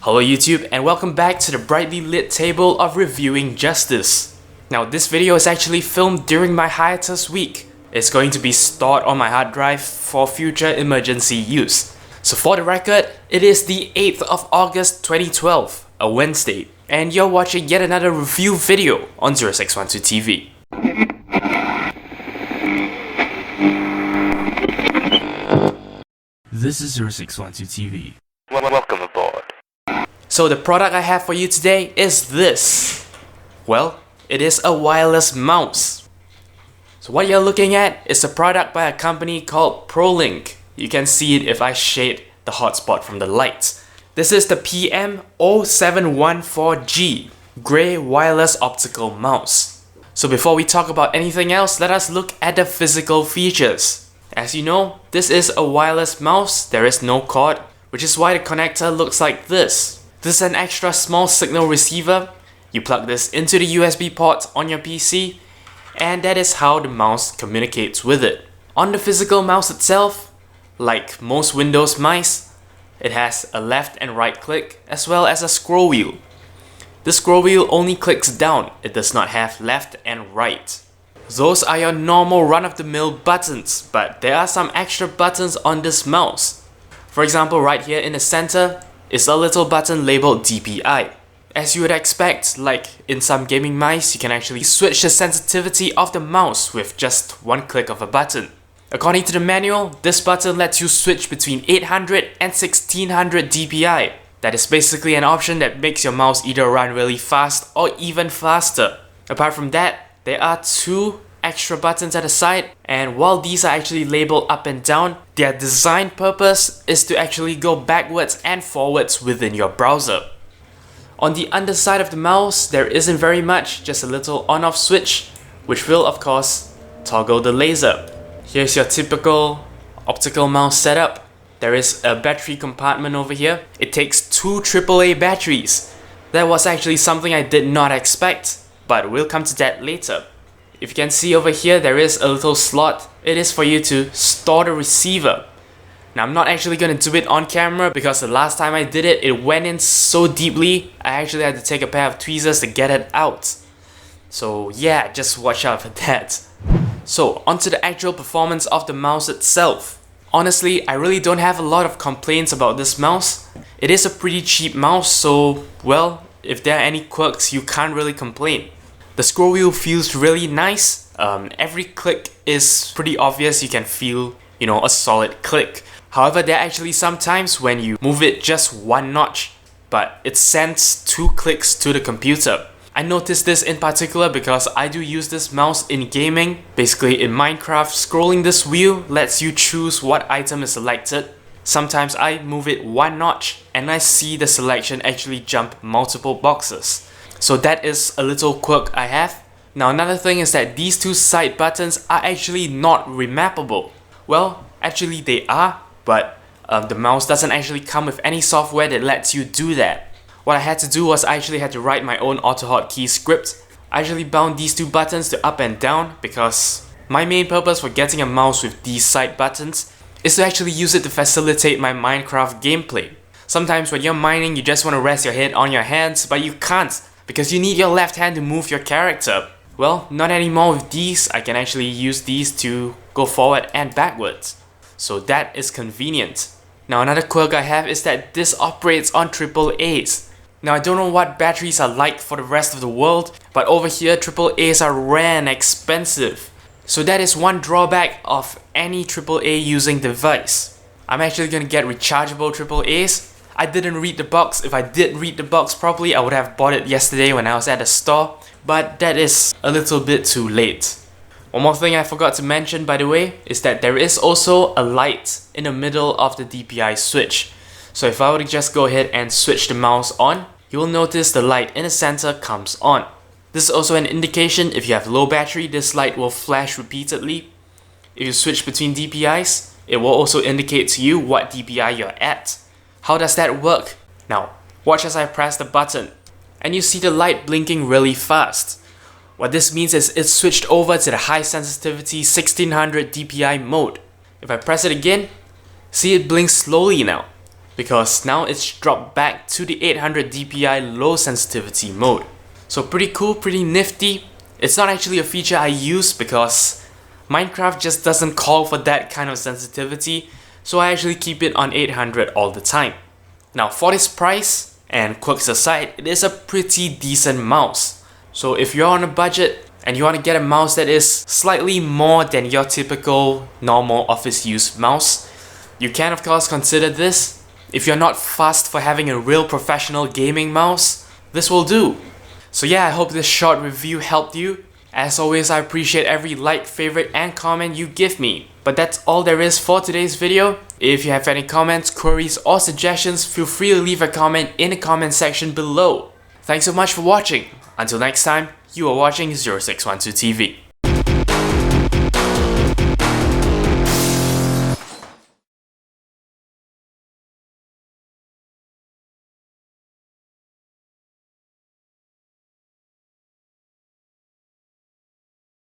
Hello YouTube and welcome back to the brightly lit table of reviewing justice. Now this video is actually filmed during my hiatus week. It's going to be stored on my hard drive for future emergency use. So for the record, it is the 8th of August 2012, a Wednesday, and you're watching yet another review video on 0612 TV. This is 0612 TV. Welcome aboard. So the product I have for you today is this. Well, it is a wireless mouse. So what you're looking at is a product by a company called Prolink. You can see it if I shade the hotspot from the light. This is the PMO714G Grey Wireless Optical Mouse. So before we talk about anything else, let us look at the physical features. As you know, this is a wireless mouse, there is no cord, which is why the connector looks like this. This is an extra small signal receiver. You plug this into the USB port on your PC, and that is how the mouse communicates with it. On the physical mouse itself, like most Windows mice, it has a left and right click as well as a scroll wheel. The scroll wheel only clicks down, it does not have left and right. Those are your normal run-of-the-mill buttons, but there are some extra buttons on this mouse. For example, right here in the center is a little button labeled DPI. As you would expect, like in some gaming mice, you can actually switch the sensitivity of the mouse with just one click of a button. According to the manual, this button lets you switch between 800 and 1600 DPI. That is basically an option that makes your mouse either run really fast or even faster. Apart from that, there are two extra buttons at the side, and while these are actually labeled up and down, their design purpose is to actually go backwards and forwards within your browser. On the underside of the mouse, there isn't very much, just a little on-off switch, which will of course toggle the laser. Here's your typical optical mouse setup. There is a battery compartment over here. It takes two AAA batteries. That was actually something I did not expect, but we'll come to that later. If you can see over here, there is a little slot. It is for you to store the receiver. Now I'm not actually going to do it on camera because the last time I did it, it went in so deeply, I actually had to take a pair of tweezers to get it out. So yeah, just watch out for that. So onto the actual performance of the mouse itself. Honestly, I really don't have a lot of complaints about this mouse. It is a pretty cheap mouse, so well, if there are any quirks, you can't really complain. The scroll wheel feels really nice. Every click is pretty obvious. You can feel, a solid click. However, there are actually some times when you move it just one notch, but it sends two clicks to the computer. I noticed this in particular because I do use this mouse in gaming. Basically in Minecraft, scrolling this wheel lets you choose what item is selected. Sometimes I move it one notch and I see the selection actually jump multiple boxes. So that is a little quirk I have. Now another thing is that these two side buttons are actually not remappable. Well, actually they are, but the mouse doesn't actually come with any software that lets you do that. What I had to do was I actually had to write my own AutoHotkey script. I actually bound these two buttons to up and down because my main purpose for getting a mouse with these side buttons is to actually use it to facilitate my Minecraft gameplay. Sometimes when you're mining, you just want to rest your head on your hands, but you can't, because you need your left hand to move your character. Well, not anymore with these. I can actually use these to go forward and backwards. So that is convenient. Now another quirk I have is that this operates on AAAs. Now I don't know what batteries are like for the rest of the world, but over here AAAs are rare and expensive. So that is one drawback of any AAA using device. I'm actually gonna get rechargeable AAAs. I didn't read the box. If I did read the box properly, I would have bought it yesterday when I was at the store, but that is a little bit too late. One more thing I forgot to mention, by the way, is that there is also a light in the middle of the DPI switch. So if I were to just go ahead and switch the mouse on, you will notice the light in the center comes on. This is also an indication if you have low battery, this light will flash repeatedly. If you switch between DPIs, it will also indicate to you what DPI you're at. How does that work? Now, watch as I press the button, and you see the light blinking really fast. What this means is it's switched over to the high sensitivity 1600 DPI mode. If I press it again, see it blink slowly now. because now it's dropped back to the 800 dpi low sensitivity mode. So pretty cool, pretty nifty. It's not actually a feature I use because Minecraft just doesn't call for that kind of sensitivity, so I actually keep it on 800 all the time. Now for this price, and quirks aside, it is a pretty decent mouse. So if you're on a budget and you want to get a mouse that is slightly more than your typical normal office use mouse, you can of course consider this. If you're not fussed for having a real professional gaming mouse, this will do. So yeah, I hope this short review helped you. As always, I appreciate every like, favorite and comment you give me. But that's all there is for today's video. If you have any comments, queries or suggestions, feel free to leave a comment in the comment section below. Thanks so much for watching. Until next time, you are watching 0612 TV.